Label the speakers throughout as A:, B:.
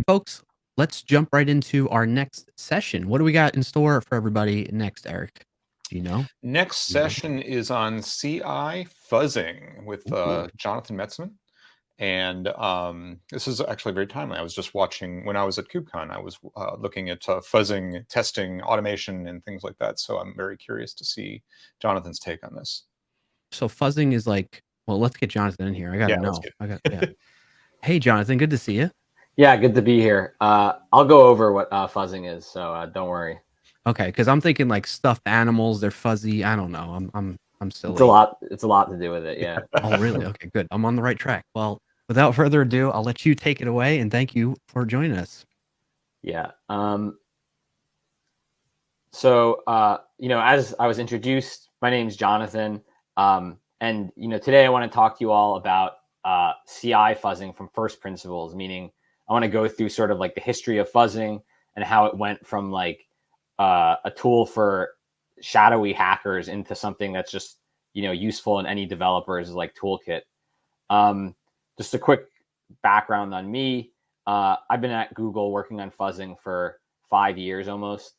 A: folks, let's jump right into our next session. What do we got in store for everybody next, Eric? Do you know?
B: Next session is on CI Fuzzing with Jonathan Metzman. And this is actually very timely. I was just watching, when I was at KubeCon, I was looking at fuzzing, testing, automation, and things like that. So I'm very curious to see Jonathan's take on this.
A: So fuzzing is like, well, let's get Jonathan in here. I got to know. Hey, Jonathan, good to see you.
C: Yeah, good to be here. I'll go over what fuzzing is, so don't worry.
A: Okay, because I'm thinking like stuffed animals. They're fuzzy. I don't know. I'm silly.
C: It's a lot to do with it. Yeah.
A: Oh, really? Okay, good. I'm on the right track. Well, without further ado, I'll let you take it away, and thank you for joining us.
C: Yeah. So as I was introduced, my name's Jonathan, and today I want to talk to you all about CI fuzzing from first principles, meaning I want to go through sort of like the history of fuzzing and how it went from like a tool for shadowy hackers into something that's just useful in any developer's like toolkit. Just a quick background on me. I've been at Google working on fuzzing for 5 years almost.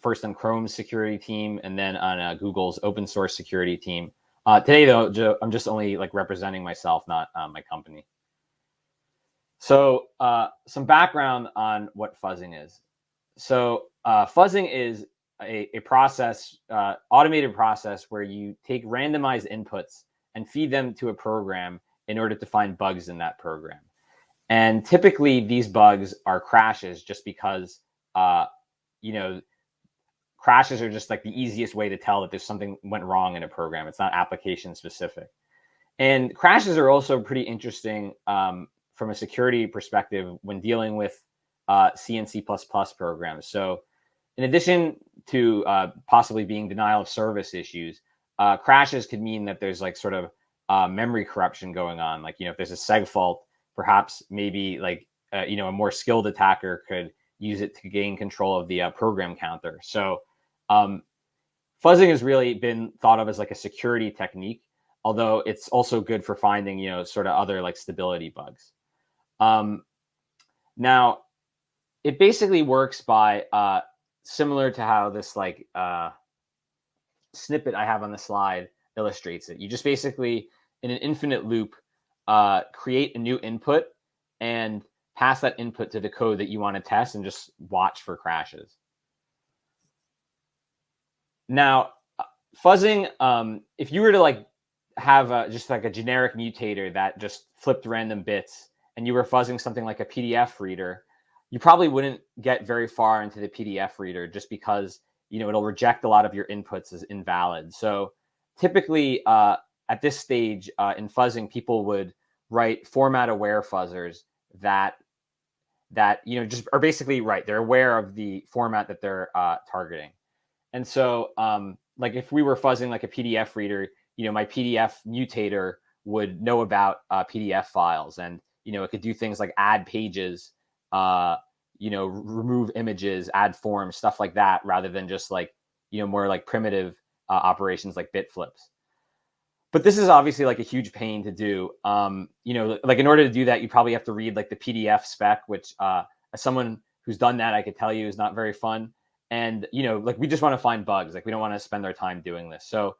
C: First on Chrome's security team, and then on Google's open source security team. Today, though, I'm just only like representing myself, not my company. So some background on what fuzzing is. So fuzzing is a process, automated process where you take randomized inputs and feed them to a program in order to find bugs in that program. And typically these bugs are crashes just because, crashes are just like the easiest way to tell that there's something went wrong in a program. It's not application specific. And crashes are also pretty interesting from a security perspective when dealing with C and C++ programs. So in addition to possibly being denial of service issues, crashes could mean that there's like sort of memory corruption going on. Like, if there's a seg fault, perhaps maybe like, a more skilled attacker could use it to gain control of the program counter. So fuzzing has really been thought of as like a security technique, although it's also good for finding, sort of other like stability bugs. Now, it basically works by similar to how this like snippet I have on the slide illustrates it. You just basically, in an infinite loop, create a new input and pass that input to the code that you want to test and just watch for crashes. Now, fuzzing, if you were to like have just like a generic mutator that just flipped random bits and you were fuzzing something like a PDF reader, you probably wouldn't get very far into the PDF reader just because, it'll reject a lot of your inputs as invalid. So typically at this stage in fuzzing, people would write format aware fuzzers that just are basically right. They're aware of the format that they're targeting. And so like if we were fuzzing like a PDF reader, my PDF mutator would know about PDF files, and it could do things like add pages, remove images, add forms, stuff like that, rather than just like more like primitive operations like bit flips. But this is obviously like a huge pain to do. Like in order to do that, you probably have to read like the PDF spec, which as someone who's done that, I could tell you is not very fun. And, like we just want to find bugs. Like we don't want to spend our time doing this. So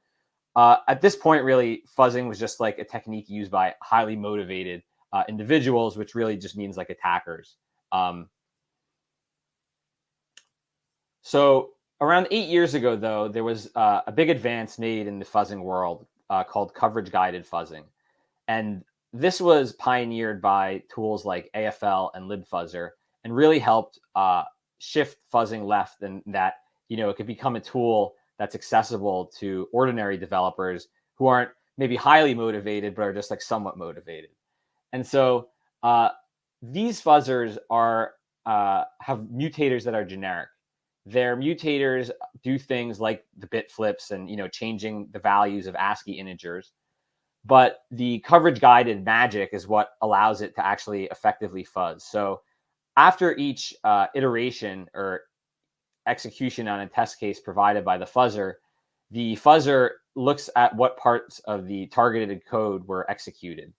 C: at this point, really, fuzzing was just like a technique used by highly motivated individuals, which really just means like attackers. So around 8 years ago, though, there was a big advance made in the fuzzing world called coverage-guided fuzzing. And this was pioneered by tools like AFL and libfuzzer and really helped shift fuzzing left, and that, it could become a tool that's accessible to ordinary developers who aren't maybe highly motivated, but are just like somewhat motivated. And so these fuzzers have mutators that are generic. Their mutators do things like the bit flips and, changing the values of ASCII integers. But the coverage guided magic is what allows it to actually effectively fuzz. So after each iteration or execution on a test case provided by the fuzzer looks at what parts of the targeted code were executed.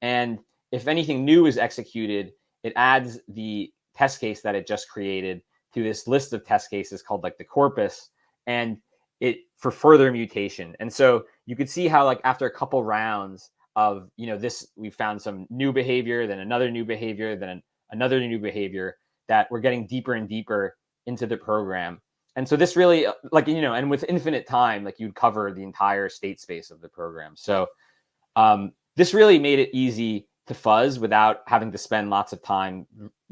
C: And if anything new is executed, it adds the test case that it just created to this list of test cases called like the corpus, and it for further mutation. And so you could see how like after a couple rounds of, this, we found some new behavior, then another new behavior, then another new behavior, that we're getting deeper and deeper into the program. And so this really, like, and with infinite time, like you'd cover the entire state space of the program. So this really made it easy to fuzz without having to spend lots of time,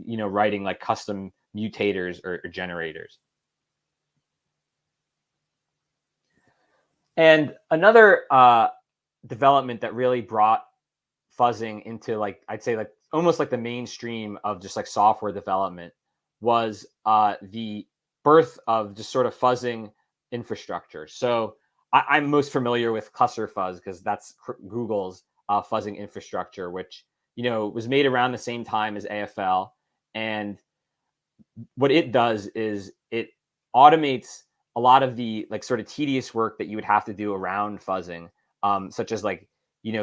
C: writing like custom mutators or generators. And another development that really brought fuzzing into, like, I'd say like almost like the mainstream of just like software development was the birth of just sort of fuzzing infrastructure. So I'm most familiar with ClusterFuzz because that's Google's fuzzing infrastructure, which, was made around the same time as AFL. And what it does is it automates a lot of the like sort of tedious work that you would have to do around fuzzing, such as like,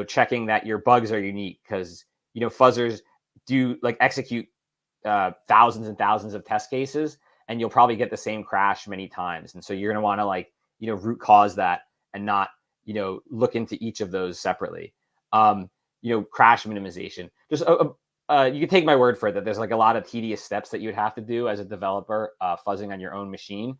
C: checking that your bugs are unique, because, fuzzers do like execute thousands and thousands of test cases, and you'll probably get the same crash many times. And so you're going to want to like, root cause that and not, look into each of those separately. Crash minimization. Just you can take my word for it that there's like a lot of tedious steps that you'd have to do as a developer fuzzing on your own machine.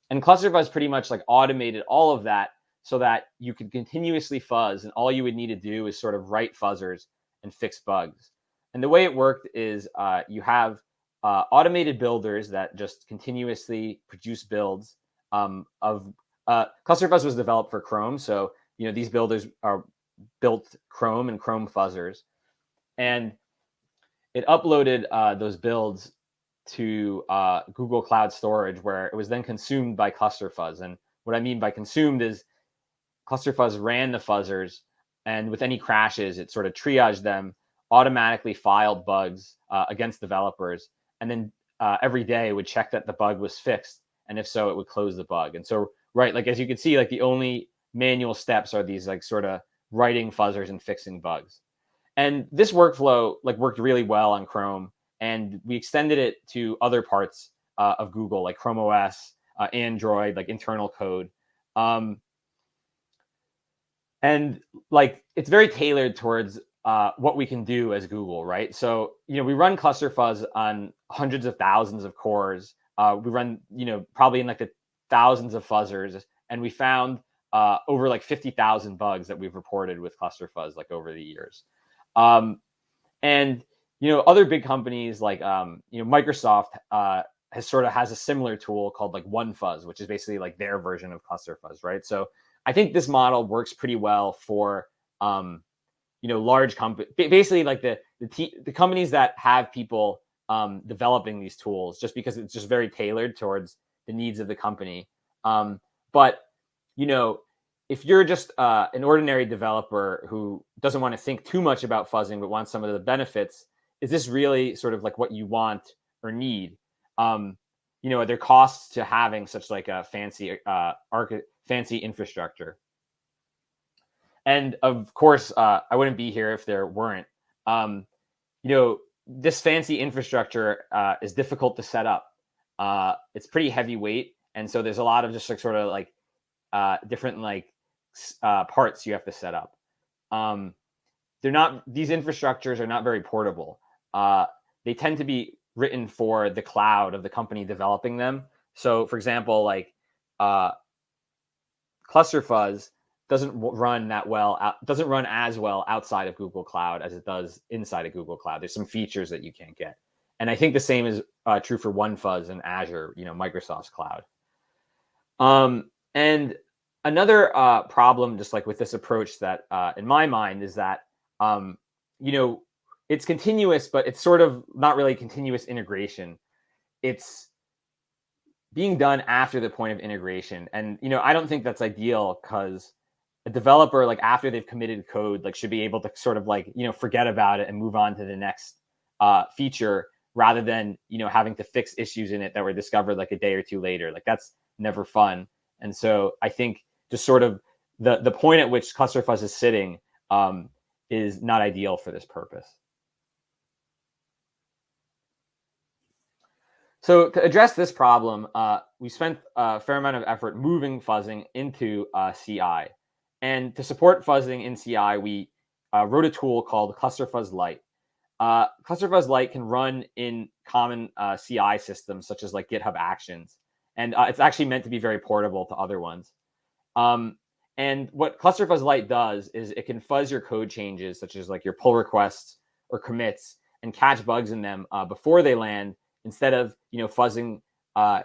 C: And ClusterFuzz pretty much like automated all of that so that you could continuously fuzz, and all you would need to do is sort of write fuzzers and fix bugs. And the way it worked is you have automated builders that just continuously produce builds of ClusterFuzz was developed for Chrome. So, these builders are built Chrome and Chrome fuzzers. And it uploaded those builds to Google Cloud Storage, where it was then consumed by ClusterFuzz. And what I mean by consumed is ClusterFuzz ran the fuzzers, and with any crashes, it sort of triaged them, automatically filed bugs against developers, and then every day would check that the bug was fixed. And if so, it would close the bug. And so, right, like as you can see, like the only manual steps are these like sort of writing fuzzers and fixing bugs. And this workflow like worked really well on Chrome, and we extended it to other parts of Google, like Chrome OS, Android, like internal code. And like it's very tailored towards what we can do as Google, right? So, we run ClusterFuzz on hundreds of thousands of cores. We run, probably in like the thousands of fuzzers, and we found over like 50,000 bugs that we've reported with ClusterFuzz like over the years. And other big companies like Microsoft has a similar tool called like OneFuzz, which is basically like their version of ClusterFuzz, right? So I think this model works pretty well for large companies, basically like the companies that have people developing these tools, just because it's just very tailored towards the needs of the company. But if you're just an ordinary developer who doesn't want to think too much about fuzzing but wants some of the benefits, is this really sort of like what you want or need? Are there costs to having such like a fancy fancy infrastructure? And of course, I wouldn't be here if there weren't. This fancy infrastructure is difficult to set up. It's pretty heavyweight, and so there's a lot of just like sort of like different like parts you have to set up. These infrastructures are not very portable. They tend to be written for the cloud of the company developing them. So, for example, like ClusterFuzz doesn't run as well outside of Google Cloud as it does inside of Google Cloud. There's some features that you can't get. And I think the same is true for OneFuzz and Azure, Microsoft's cloud. And another problem, just like with this approach that in my mind is that, it's continuous, but it's sort of not really continuous integration. It's being done after the point of integration. And, I don't think that's ideal, because a developer, like after they've committed code, like should be able to sort of like, forget about it and move on to the next feature, rather than, having to fix issues in it that were discovered like a day or two later. Like that's never fun. And so I think just sort of the point at which ClusterFuzz is sitting is not ideal for this purpose. So to address this problem, we spent a fair amount of effort moving fuzzing into CI. And to support fuzzing in CI, we wrote a tool called ClusterFuzzLite. ClusterFuzzLite can run in common CI systems, such as like GitHub Actions. And it's actually meant to be very portable to other ones. And what ClusterFuzzLite does is it can fuzz your code changes, such as like your pull requests or commits, and catch bugs in them before they land, instead of fuzzing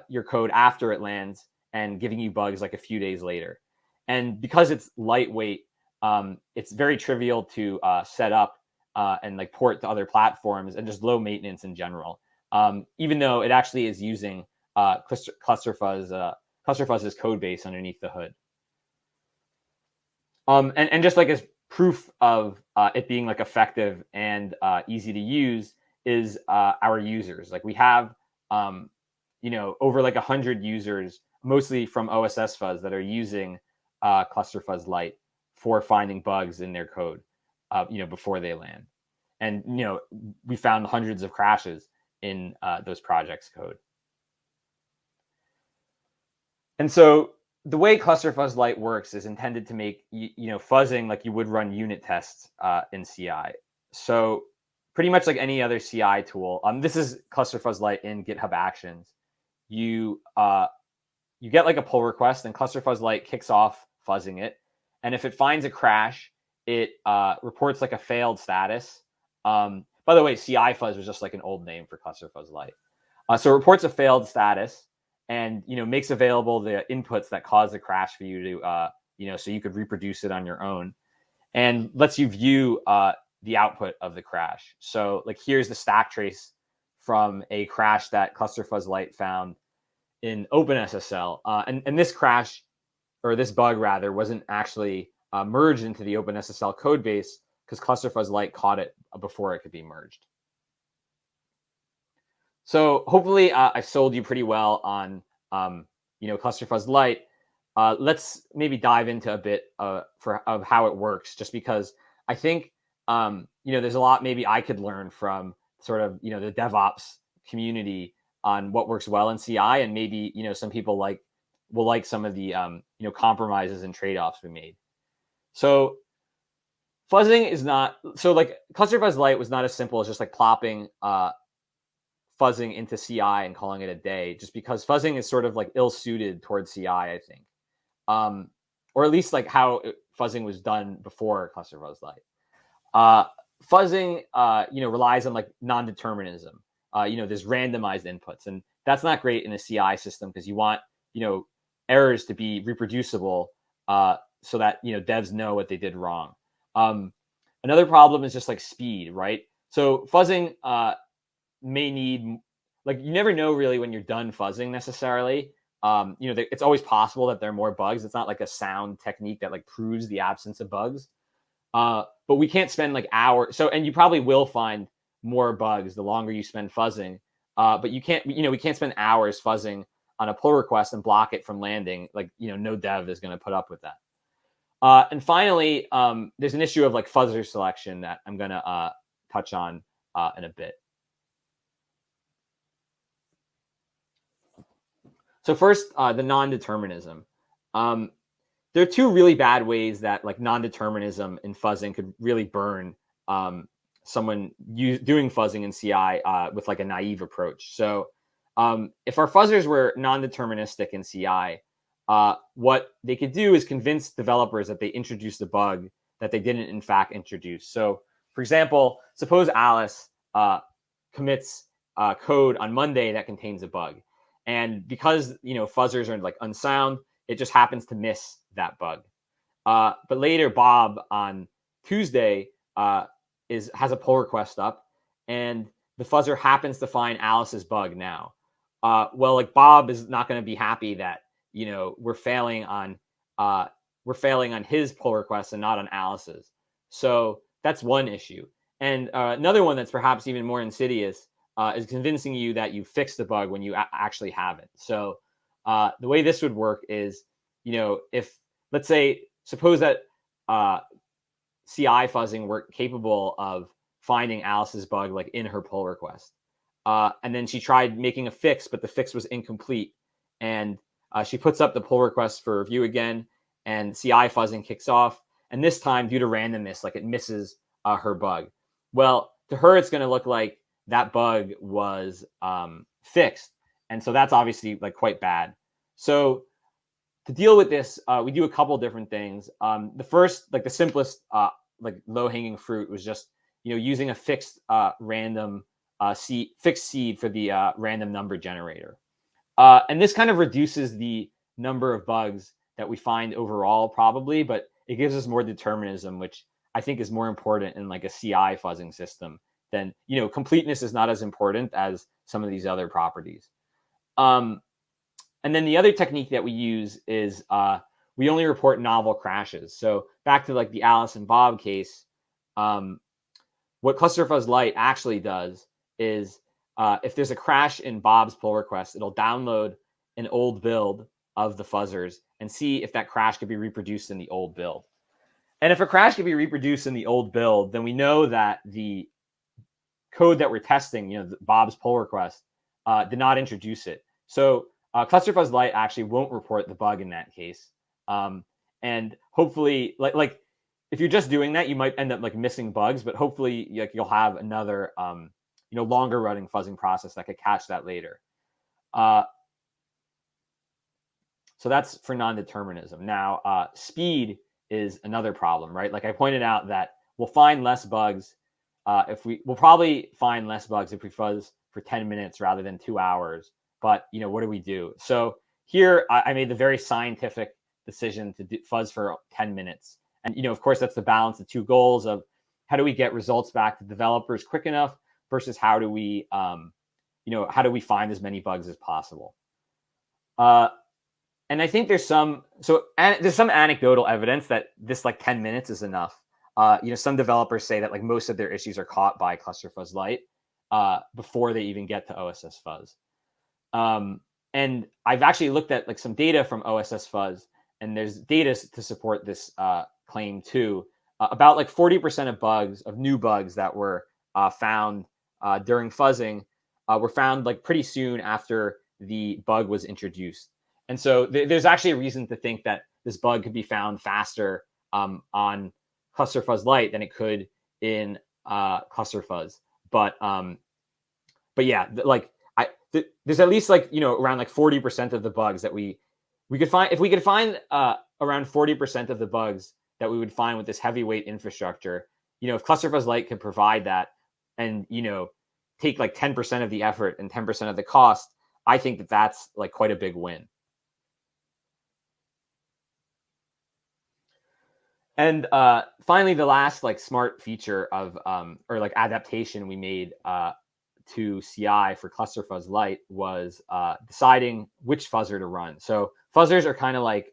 C: your code after it lands and giving you bugs like a few days later. And because it's lightweight, it's very trivial to set up and like port to other platforms, and just low maintenance in general. Even though it actually is using ClusterFuzz's code base underneath the hood. And just like as proof of it being like effective and easy to use is our users. Like we have, over like 100 users, mostly from OSS-Fuzz, that are using ClusterFuzzLite for finding bugs in their code, before they land. And, we found hundreds of crashes in those projects' code. And so the way ClusterFuzzLite works is intended to make fuzzing like you would run unit tests in CI. So pretty much like any other CI tool, this is ClusterFuzzLite in GitHub Actions. You get like a pull request, and ClusterFuzzLite kicks off fuzzing it. And if it finds a crash, it reports like a failed status. By the way, CI Fuzz was just like an old name for ClusterFuzzLite. So it reports a failed status, and makes available the inputs that caused the crash for you to so you could reproduce it on your own, and lets you view the output of the crash. So like here's the stack trace from a crash that ClusterFuzzLite found in OpenSSL, and this crash, or this bug rather, wasn't actually merged into the OpenSSL code base because ClusterFuzzLite caught it before it could be merged. So hopefully I've sold you pretty well on, ClusterFuzzLite. Let's maybe dive into a bit of how it works, just because I think, there's a lot maybe I could learn from sort of, the DevOps community on what works well in CI, and maybe, some people will like some of the, compromises and trade-offs we made. So fuzzing is not, so like ClusterFuzzLite was not as simple as just like plopping, fuzzing into CI and calling it a day, just because fuzzing is sort of like ill-suited towards CI, I think, or at least like how fuzzing was done before ClusterFuzzLite. Fuzzing, relies on like non-determinism. There's randomized inputs, and that's not great in a CI system because you want errors to be reproducible, so that devs know what they did wrong. Another problem is just like speed, right? So fuzzing may need, like, you never know really when you're done fuzzing necessarily. It's always possible that there are more bugs. It's not like a sound technique that like proves the absence of bugs. But we can't spend like hours. So, and you probably will find more bugs the longer you spend fuzzing. But you can't, we can't spend hours fuzzing on a pull request and block it from landing. Like, no dev is going to put up with that. And finally, there's an issue of like fuzzer selection that I'm going to touch on in a bit. So first, the non-determinism. There are two really bad ways that like non-determinism in fuzzing could really burn someone doing fuzzing in CI with like a naive approach. So if our fuzzers were non-deterministic in CI, what they could do is convince developers that they introduced a bug that they didn't in fact introduce. So for example, suppose Alice commits code on Monday that contains a bug. And because, fuzzers are like unsound, it just happens to miss that bug. But later, Bob on Tuesday has a pull request up, and the fuzzer happens to find Alice's bug now. Well, like Bob is not going to be happy that we're failing on his pull request and not on Alice's. So that's one issue. And another one that's perhaps even more insidious is convincing you that you fixed the bug when you actually haven't. So the way this would work is, if, let's say, suppose that CI fuzzing were capable of finding Alice's bug like in her pull request. and then she tried making a fix, but the fix was incomplete. And she puts up the pull request for review again, and CI fuzzing kicks off. And this time, due to randomness, like it misses her bug. Well, to her, it's going to look like that bug was fixed. And so that's obviously like quite bad. So to deal with this, we do a couple different things. The first, like the simplest, like low-hanging fruit was just, using a fixed random fixed seed for the random number generator. And this kind of reduces the number of bugs that we find overall, probably, but it gives us more determinism, which I think is more important in like a CI fuzzing system than, completeness is not as important as some of these other properties. And then the other technique that we use is we only report novel crashes. So back to like the Alice and Bob case, what ClusterFuzzLite actually does is if there's a crash in Bob's pull request, it'll download an old build of the fuzzers and see if that crash could be reproduced in the old build. And if a crash could be reproduced in the old build, then we know that the code that we're testing, Bob's pull request, did not introduce it. So ClusterFuzzLite actually won't report the bug in that case. And hopefully, like if you're just doing that, you might end up like missing bugs, but hopefully you'll have another longer running fuzzing process that could catch that later. So that's for non-determinism. Now, speed is another problem, right? Like I pointed out that we'll find less bugs we'll probably find less bugs if we fuzz for 10 minutes rather than 2 hours. But, what do we do? So here I made the very scientific decision to fuzz for 10 minutes. And, of course, that's the balance of two goals of how do we get results back to developers quick enough versus how do we, find as many bugs as possible. And I think there's some anecdotal evidence that this like 10 minutes is enough. Some developers say that like most of their issues are caught by ClusterFuzzLite before they even get to OSS-Fuzz. And I've actually looked at like some data from OSS-Fuzz, and there's data to support this claim too. About like 40% of new bugs that were found during fuzzing were found like pretty soon after the bug was introduced. And so there's actually a reason to think that this bug could be found faster on ClusterFuzzLite than it could in ClusterFuzz. But yeah, there's at least like around like 40% of the bugs that we could find. If we could find around 40% of the bugs that we would find with this heavyweight infrastructure, if ClusterFuzzLite could provide that and take like 10% of the effort and 10% of the cost, I think that that's like quite a big win. And finally, the last like smart feature of or like adaptation we made to CI for ClusterFuzzLite was deciding which fuzzer to run. So fuzzers are kind of like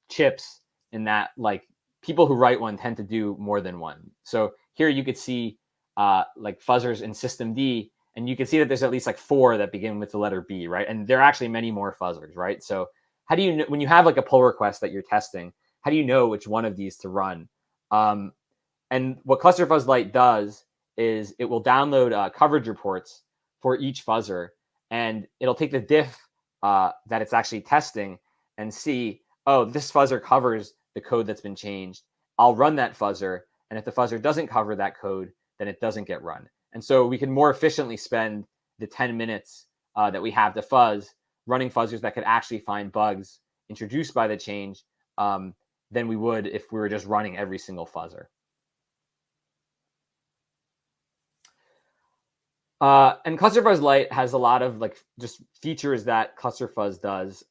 C: chips in that like people who write one tend to do more than one. So here you could see like fuzzers in system D, and you can see that there's at least like 4 that begin with the letter B, right? And there are actually many more fuzzers, right? So how do you know when you have like a pull request that you're testing? How do you know which one of these to run? And what ClusterFuzzLite does is it will download coverage reports for each fuzzer, and it'll take the diff that it's actually testing and see, oh, this fuzzer covers the code that's been changed. I'll run that fuzzer, and if the fuzzer doesn't cover that code, then it doesn't get run. And so we can more efficiently spend the 10 minutes that we have to fuzz running fuzzers that could actually find bugs introduced by the change than we would if we were just running every single fuzzer. And ClusterFuzzLite has a lot of like just features that ClusterFuzz does,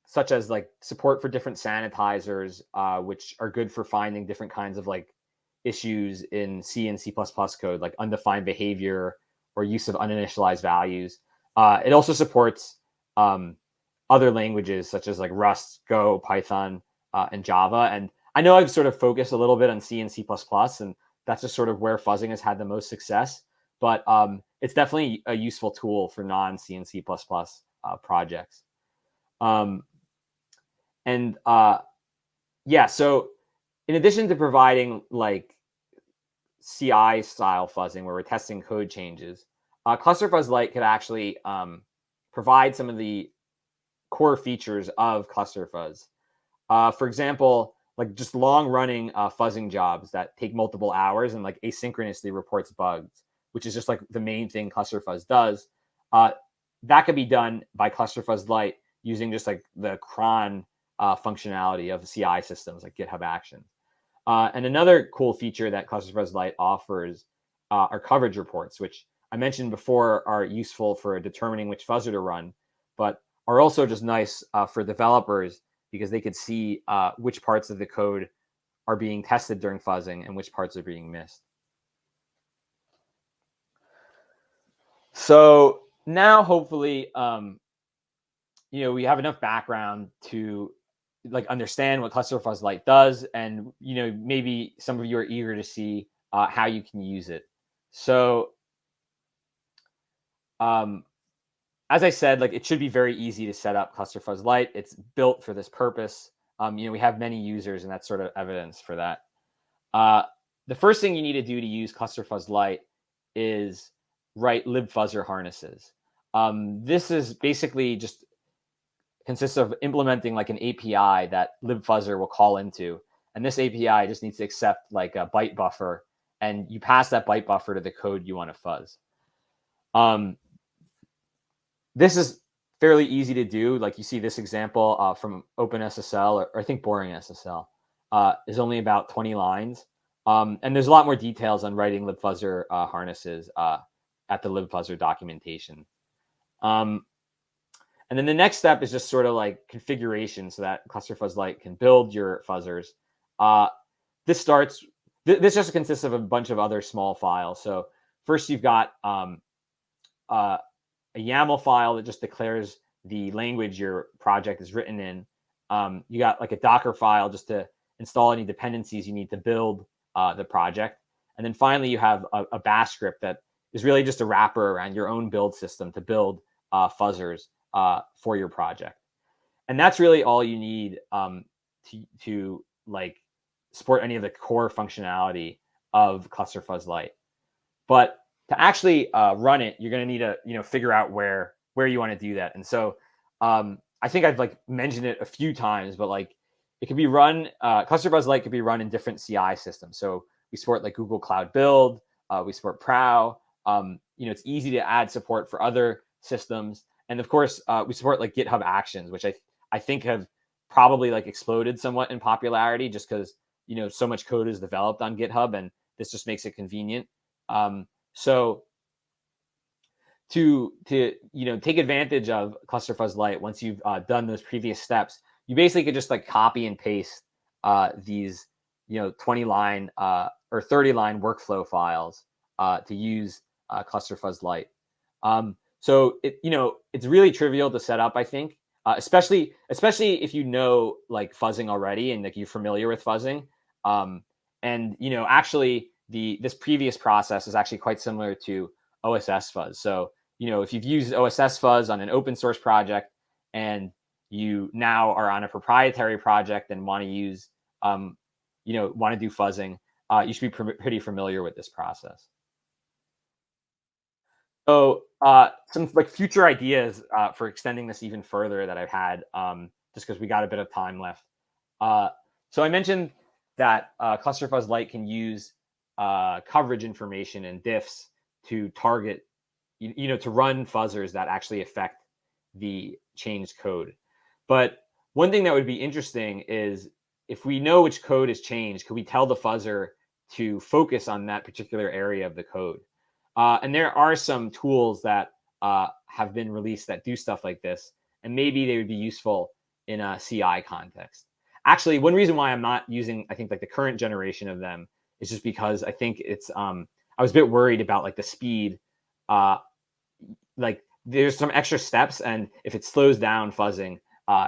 C: such as like support for different sanitizers, which are good for finding different kinds of like issues in C and C++ code, like undefined behavior or use of uninitialized values. It also supports other languages such as like Rust, Go, Python, and Java. And I know I've sort of focused a little bit on C and C++, and that's just sort of where fuzzing has had the most success. But it's definitely a useful tool for non-C and C++ projects. Yeah, so in addition to providing like CI style fuzzing where we're testing code changes, ClusterFuzzLite could actually provide some of the core features of ClusterFuzz. For example, like just long running fuzzing jobs that take multiple hours and like asynchronously reports bugs, which is just like the main thing ClusterFuzz does. That could be done by ClusterFuzzLite using just like the cron functionality of CI systems like GitHub Actions. And another cool feature that ClusterFuzzLite offers are coverage reports, which I mentioned before are useful for determining which fuzzer to run, but are also just nice for developers because they could see which parts of the code are being tested during fuzzing and which parts are being missed. So now hopefully, we have enough background to like understand what ClusterFuzzLite does, and maybe some of you are eager to see how you can use it. So as I said, like it should be very easy to set up ClusterFuzzLite. It's built for this purpose. We have many users, and that's sort of evidence for that. The first thing you need to do to use ClusterFuzzLite is write libfuzzer harnesses. This is basically just consists of implementing like an API that libfuzzer will call into. And this API just needs to accept like a byte buffer, and you pass that byte buffer to the code you want to fuzz. This is fairly easy to do. Like you see this example from OpenSSL, or I think Boring SSL, is only about 20 lines. And there's a lot more details on writing libfuzzer harnesses at the libfuzzer documentation. And then the next step is just sort of like configuration so that ClusterFuzzLite can build your fuzzers. This just consists of a bunch of other small files. So first you've got a YAML file that just declares the language your project is written in. You got like a Docker file just to install any dependencies you need to build the project. And then finally you have a bash script that is really just a wrapper around your own build system to build fuzzers for your project. And that's really all you need to like support any of the core functionality of ClusterFuzzLite. But to actually run it, you're going to need to figure out where you want to do that. And so I think I've like mentioned it a few times, but like it could be run, ClusterFuzzLite could be run in different CI systems. So we support like Google Cloud Build, we support Prow. It's easy to add support for other systems. And of course, we support like GitHub Actions, which I think have probably like exploded somewhat in popularity just because, so much code is developed on GitHub, and this just makes it convenient. So to take advantage of ClusterFuzzLite, once you've done those previous steps, you basically could just like copy and paste these 20-line or 30-line workflow files to use ClusterFuzzLite. So it's really trivial to set up, I think, especially if you know like fuzzing already and like you're familiar with fuzzing. And actually this previous process is actually quite similar to OSS-Fuzz. So if you've used OSS-Fuzz on an open source project and you now are on a proprietary project and want to use want to do fuzzing, you should be pretty familiar with this process. So some like future ideas for extending this even further that I've had, just because we got a bit of time left. So I mentioned that ClusterFuzzLite can use coverage information and diffs to target, to run fuzzers that actually affect the changed code. But one thing that would be interesting is if we know which code is changed, could we tell the fuzzer to focus on that particular area of the code? And there are some tools that have been released that do stuff like this, and maybe they would be useful in a CI context. Actually, one reason why I'm not using, I think, like the current generation of them is just because I think it's, I was a bit worried about like the speed. Like there's some extra steps, and if it slows down fuzzing,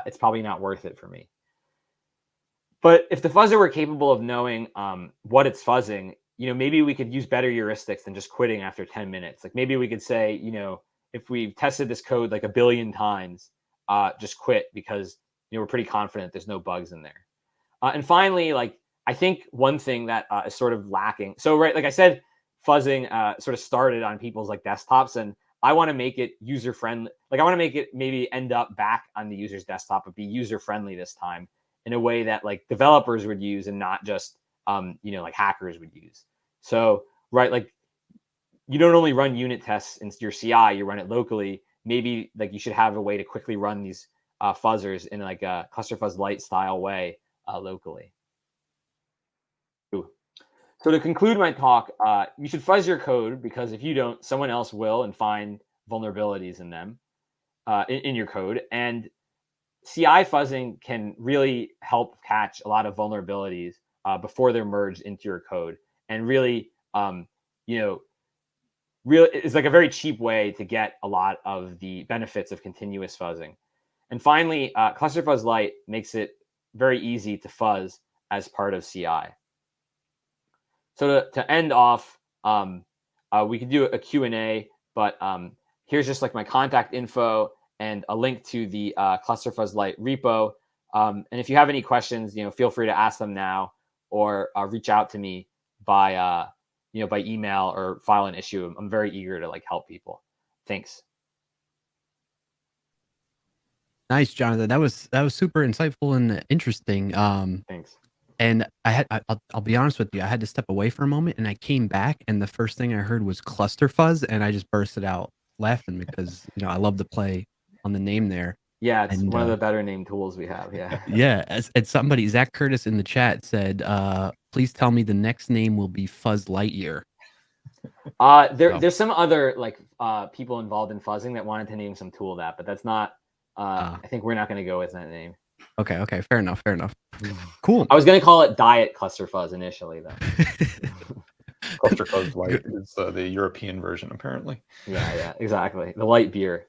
C: it's probably not worth it for me. But if the fuzzer were capable of knowing what it's fuzzing, maybe we could use better heuristics than just quitting after 10 minutes. Like maybe we could say, if we've tested this code like 1 billion times, just quit because we're pretty confident there's no bugs in there. And finally, like I think one thing that is sort of lacking. So, right, like I said, fuzzing sort of started on people's like desktops, and I want to make it user friendly. Like I want to make it maybe end up back on the user's desktop, but be user friendly this time in a way that like developers would use and not just like hackers would use. So, right, like you don't only run unit tests in your CI, you run it locally. Maybe like you should have a way to quickly run these fuzzers in like a ClusterFuzzLite style way locally. Ooh. So to conclude my talk, you should fuzz your code, because if you don't, someone else will and find vulnerabilities in them, in your code. And CI fuzzing can really help catch a lot of vulnerabilities before they're merged into your code, and really, it's like a very cheap way to get a lot of the benefits of continuous fuzzing. And finally, ClusterFuzzLite makes it very easy to fuzz as part of CI. So to end off, we could do a Q&A, but here's just like my contact info and a link to the ClusterFuzzLite repo. And if you have any questions, feel free to ask them now, or reach out to me by by email or file an issue. I'm very eager to like help people. Thanks.
A: Nice, Jonathan. That was super insightful and interesting.
C: Thanks.
A: And I'll be honest with you, I had to step away for a moment, and I came back, and the first thing I heard was ClusterFuzz, and I just bursted out laughing because I love the play on the name there.
C: Yeah, it's one of the better named tools we have. Yeah.
A: Yeah. As somebody, Zach Curtis in the chat said, please tell me the next name will be Fuzz Lightyear.
C: There's some other like people involved in fuzzing that wanted to name some tool that, but that's not. I think we're not going to go with that name.
A: Okay. Fair enough. Cool.
C: I was going to call it Diet ClusterFuzz initially, though.
B: ClusterFuzzLite is the European version, apparently.
C: Yeah, exactly. The light beer.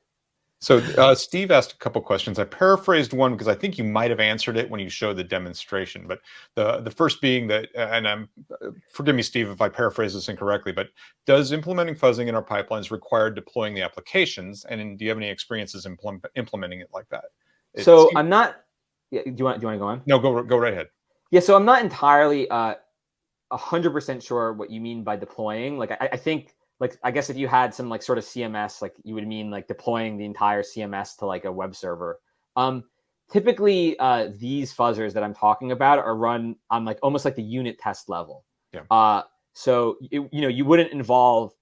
B: So Steve asked a couple questions. I paraphrased one because I think you might have answered it when you showed the demonstration. But the first being that, and forgive me, Steve, if I paraphrase this incorrectly, but does implementing fuzzing in our pipelines require deploying the applications? And do you have any experiences implementing it like that?
C: So I'm not. Yeah, do you want to go on?
B: No, go right ahead.
C: Yeah, so I'm not entirely 100% sure what you mean by deploying. Like I think. Like, I guess if you had some like sort of CMS, like you would mean like deploying the entire CMS to like a web server. Typically, these fuzzers that I'm talking about are run on like almost like the unit test level.
B: Yeah.
C: So you wouldn't involve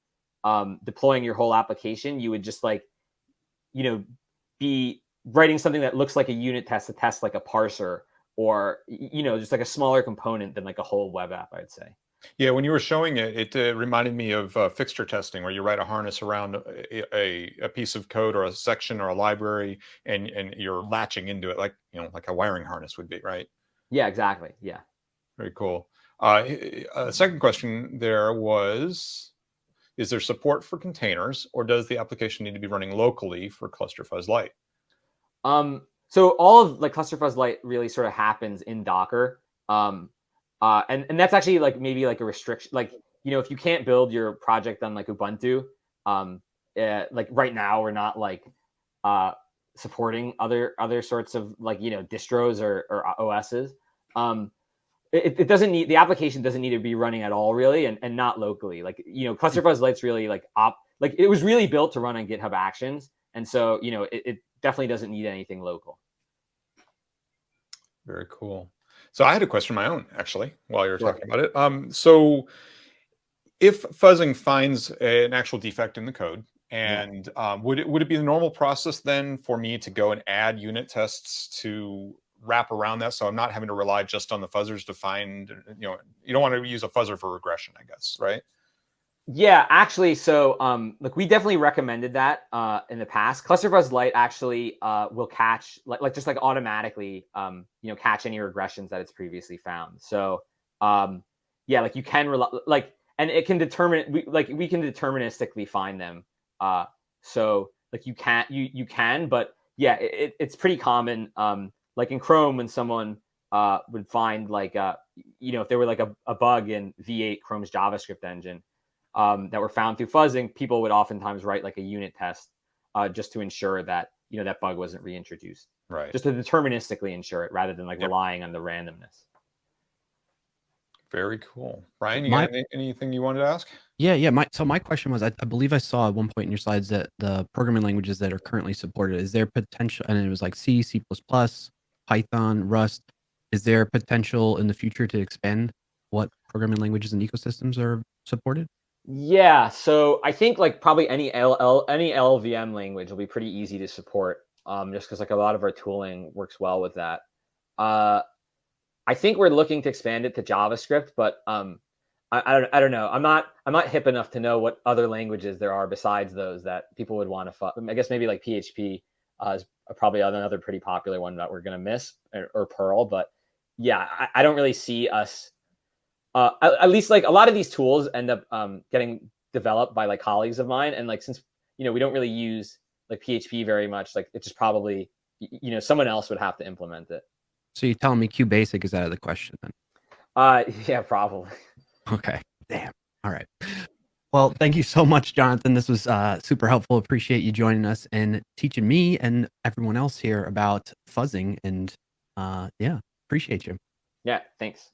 C: deploying your whole application. You would just like be writing something that looks like a unit test to test like a parser, or just like a smaller component than like a whole web app, I'd say.
B: Yeah, when you were showing it, it reminded me of fixture testing, where you write a harness around a piece of code or a section or a library, and you're latching into it like like a wiring harness would be, right?
C: Yeah, exactly. Yeah.
B: Very cool. Second question there was, is there support for containers, or does the application need to be running locally for ClusterFuzzLite?
C: So all of like ClusterFuzzLite really sort of happens in Docker. And that's actually like maybe like a restriction, like, if you can't build your project on like Ubuntu, like right now we're not like supporting other sorts of like, distros or OSs. It doesn't need, the application doesn't need to be running at all really, and not locally. Like, ClusterFuzzLite's really like it was really built to run on GitHub Actions. And so, it definitely doesn't need anything local.
B: Very cool. So I had a question of my own, actually, while you're talking about it. So if fuzzing finds an actual defect in the code, and would it be the normal process then for me to go and add unit tests to wrap around that, so I'm not having to rely just on the fuzzers to find, you don't want to use a fuzzer for regression, I guess, right?
C: Yeah, actually, so look, we definitely recommended that in the past. ClusterFuzzLite actually will catch like just like automatically catch any regressions that it's previously found. So yeah, like you can and it can determine we can deterministically find them. So like you can, but yeah, it's pretty common. Like in Chrome, when someone would find like if there were like a bug in V8, Chrome's JavaScript engine, that were found through fuzzing, people would oftentimes write like a unit test just to ensure that that bug wasn't reintroduced.
B: Right.
C: Just to deterministically ensure it, rather than like relying on the randomness.
B: Very cool. Brian, you
A: My-
B: got anything you wanted to ask?
A: Yeah. My question was, I believe I saw at one point in your slides that the programming languages that are currently supported, is there potential, and it was like C, C++, Python, Rust. Is there potential in the future to expand what programming languages and ecosystems are supported?
C: Yeah, so I think like probably any LLVM language will be pretty easy to support, just because like a lot of our tooling works well with that. I think we're looking to expand it to JavaScript, but I don't know. I'm not hip enough to know what other languages there are besides those that people would want to. I guess maybe like PHP is probably another pretty popular one that we're gonna miss, or Perl. But yeah, I don't really see us. At least like a lot of these tools end up getting developed by like colleagues of mine, and like since we don't really use like PHP very much, like it's just probably someone else would have to implement it.
A: So you're telling me QBasic is out of the question then?
C: Yeah, probably.
A: Okay. Damn. All right. Well, thank you so much, Jonathan. This was super helpful. Appreciate you joining us and teaching me and everyone else here about fuzzing. And yeah, appreciate you.
C: Yeah, thanks.